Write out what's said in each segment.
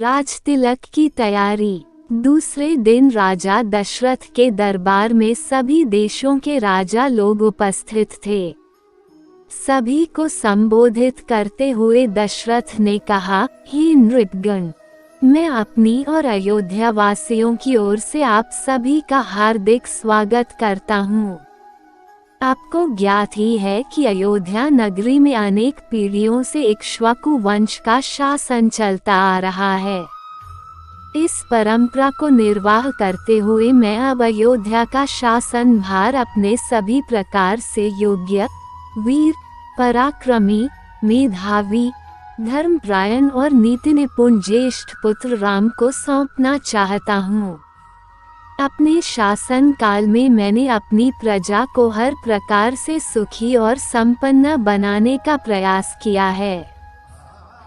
राजतिलक की तैयारी। दूसरे दिन राजा दशरथ के दरबार में सभी देशों के राजा लोग उपस्थित थे। सभी को संबोधित करते हुए दशरथ ने कहा, हे नृपगण, मैं अपनी और अयोध्या वासियों की ओर से आप सभी का हार्दिक स्वागत करता हूँ। आपको ज्ञात ही है कि अयोध्या नगरी में अनेक पीढ़ियों से इक्ष्वाकु वंश का शासन चलता आ रहा है। इस परंपरा को निर्वाह करते हुए मैं अब अयोध्या का शासन भार अपने सभी प्रकार से योग्य, वीर, पराक्रमी, मेधावी, धर्मपरायण और नीति निपुण ज्येष्ठ पुत्र राम को सौंपना चाहता हूँ। अपने शासन काल में मैंने अपनी प्रजा को हर प्रकार से सुखी और संपन्न बनाने का प्रयास किया है।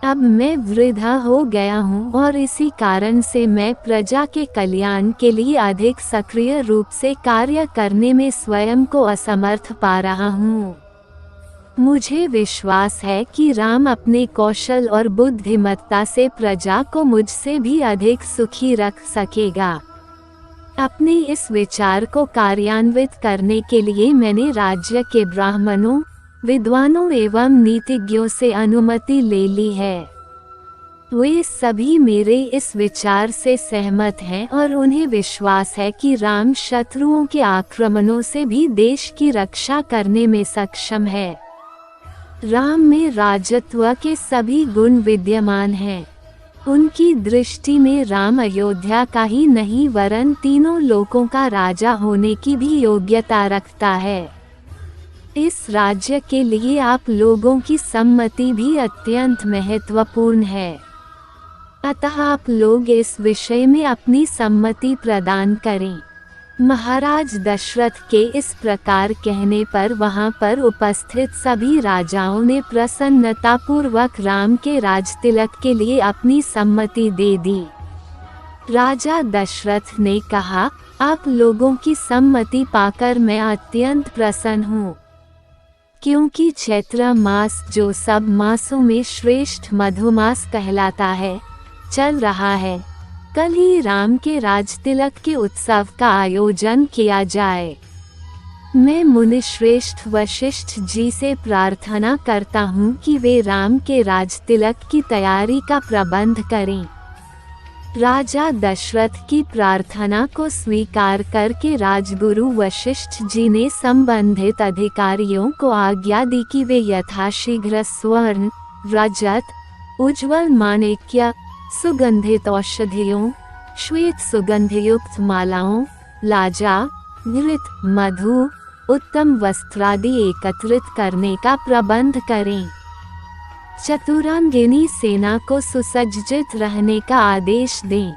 अब मैं वृद्धा हो गया हूँ और इसी कारण से मैं प्रजा के कल्याण के लिए अधिक सक्रिय रूप से कार्य करने में स्वयं को असमर्थ पा रहा हूँ। मुझे विश्वास है कि राम अपने कौशल और बुद्धिमत्ता से प्रजा को मुझसे भी अधिक सुखी रख सकेगा। अपने इस विचार को कार्यान्वित करने के लिए मैंने राज्य के ब्राह्मणों, विद्वानों एवं नीतिज्ञों से अनुमति ले ली है। वे सभी मेरे इस विचार से सहमत हैं और उन्हें विश्वास है कि राम शत्रुओं के आक्रमणों से भी देश की रक्षा करने में सक्षम है। राम में राजत्व के सभी गुण विद्यमान हैं। उनकी दृष्टि में राम अयोध्या का ही नहीं वरन तीनों लोकों का राजा होने की भी योग्यता रखता है। इस राज्य के लिए आप लोगों की सम्मति भी अत्यंत महत्वपूर्ण है। अतः आप लोग इस विषय में अपनी सम्मति प्रदान करें। महाराज दशरथ के इस प्रकार कहने पर वहां पर उपस्थित सभी राजाओं ने प्रसन्नतापूर्वक राम के राजतिलक के लिए अपनी सम्मति दे दी। राजा दशरथ ने कहा, आप लोगों की सम्मति पाकर मैं अत्यंत प्रसन्न हूँ, क्योंकि चैत्र मास जो सब मासों में श्रेष्ठ मधुमास कहलाता है, चल रहा है। कल ही राम के राजतिलक के उत्सव का आयोजन किया जाए। मैं मुनिश्रेष्ठ वशिष्ठ जी से प्रार्थना करता हूँ कि वे राम के राजतिलक की तैयारी का प्रबंध करें। राजा दशरथ की प्रार्थना को स्वीकार करके राजगुरु वशिष्ठ जी ने संबंधित अधिकारियों को आज्ञा दी कि वे यथाशीघ्र स्वर्ण, रजत, उज्ज्वल माणिक्य, सुगंधित औषधियों, श्वेत सुगंधयुक्त मालाओं, लाजा, घृत, मधु, उत्तम वस्त्रादि एकत्रित करने का प्रबंध करें। चतुरांगिनी सेना को सुसज्जित रहने का आदेश दें।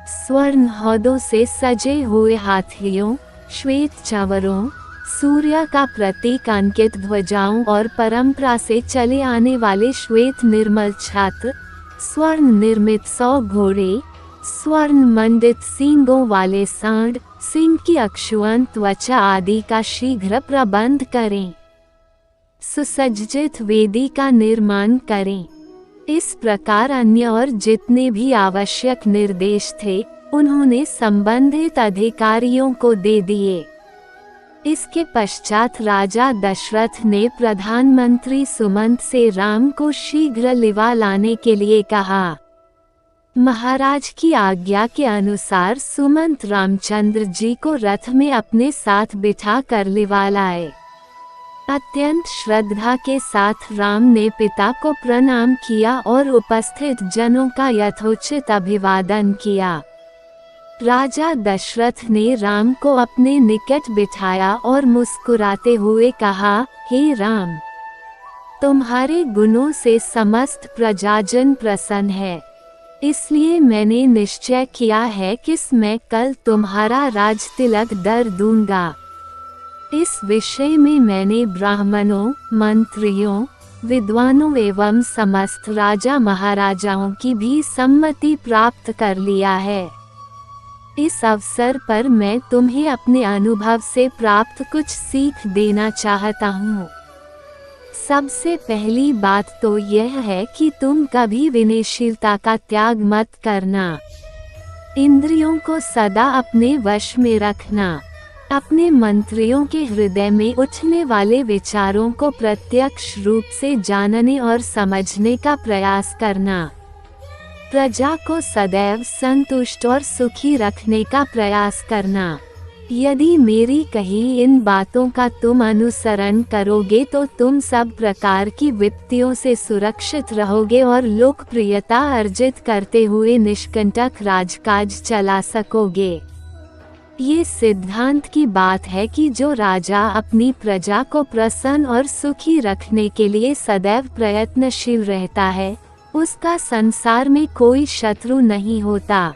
स्वर्ण हौदों से सजे हुए हाथियों, श्वेत चावरों, सूर्य का प्रतीक अंकित ध्वजाओं और परंपरा से चले आने वाले श्वेत निर्मल छत्र, स्वर्ण निर्मित 100 घोड़े, स्वर्ण मंडित सींगों वाले सांड, सिंह की अक्षुअन त्वचा आदि का शीघ्र प्रबंध करें। सुसज्जित वेदी का निर्माण करें। इस प्रकार अन्य और जितने भी आवश्यक निर्देश थे, उन्होंने संबंधित अधिकारियों को दे दिए। इसके पश्चात राजा दशरथ ने प्रधानमंत्री सुमंत से राम को शीघ्र लिवा लाने के लिए कहा। महाराज की आज्ञा के अनुसार सुमंत रामचंद्र जी को रथ में अपने साथ बिठा कर लिवा लाए। अत्यंत श्रद्धा के साथ राम ने पिता को प्रणाम किया और उपस्थित जनों का यथोचित अभिवादन किया। राजा दशरथ ने राम को अपने निकट बिठाया और मुस्कुराते हुए कहा, हे राम, तुम्हारे गुणों से समस्त प्रजाजन प्रसन्न है, इसलिए मैंने निश्चय किया है कि मैं कल तुम्हारा राजतिलक धर दूंगा। इस विषय में मैंने ब्राह्मणों, मंत्रियों, विद्वानों एवं समस्त राजा महाराजाओं की भी सम्मति प्राप्त कर लिया है। इस अवसर पर मैं तुम्हें अपने अनुभव से प्राप्त कुछ सीख देना चाहता हूँ। सबसे पहली बात तो यह है कि तुम कभी विनयशीलता का त्याग मत करना। इंद्रियों को सदा अपने वश में रखना। अपने मंत्रियों के हृदय में उठने वाले विचारों को प्रत्यक्ष रूप से जानने और समझने का प्रयास करना। प्रजा को सदैव संतुष्ट और सुखी रखने का प्रयास करना। यदि मेरी कही इन बातों का तुम अनुसरण करोगे तो तुम सब प्रकार की विपत्तियों से सुरक्षित रहोगे और लोकप्रियता अर्जित करते हुए निष्कंटक राजकाज चला सकोगे। ये सिद्धांत की बात है कि जो राजा अपनी प्रजा को प्रसन्न और सुखी रखने के लिए सदैव प्रयत्नशील रहता है, उसका संसार में कोई शत्रु नहीं होता।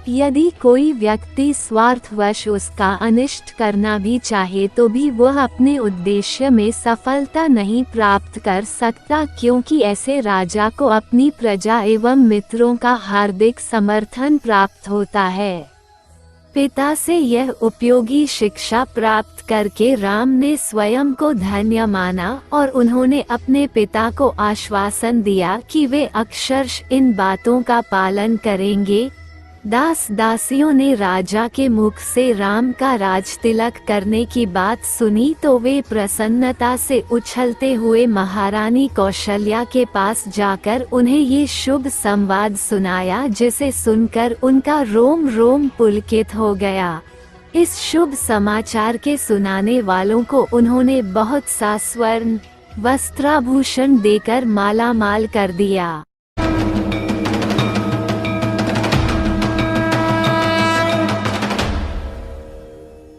यदि कोई व्यक्ति स्वार्थवश उसका अनिष्ट करना भी चाहे तो भी वह अपने उद्देश्य में सफलता नहीं प्राप्त कर सकता, क्योंकि ऐसे राजा को अपनी प्रजा एवं मित्रों का हार्दिक समर्थन प्राप्त होता है। पिता से यह उपयोगी शिक्षा प्राप्त करके राम ने स्वयं को धन्य माना और उन्होंने अपने पिता को आश्वासन दिया कि वे अक्षरशः इन बातों का पालन करेंगे। दास दासियों ने राजा के मुख से राम का राज तिलक करने की बात सुनी तो वे प्रसन्नता से उछलते हुए महारानी कौशल्या के पास जाकर उन्हें ये शुभ संवाद सुनाया, जिसे सुनकर उनका रोम रोम पुलकित हो गया। इस शुभ समाचार के सुनाने वालों को उन्होंने बहुत सा स्वर्ण वस्त्राभूषण देकर मालामाल कर दिया।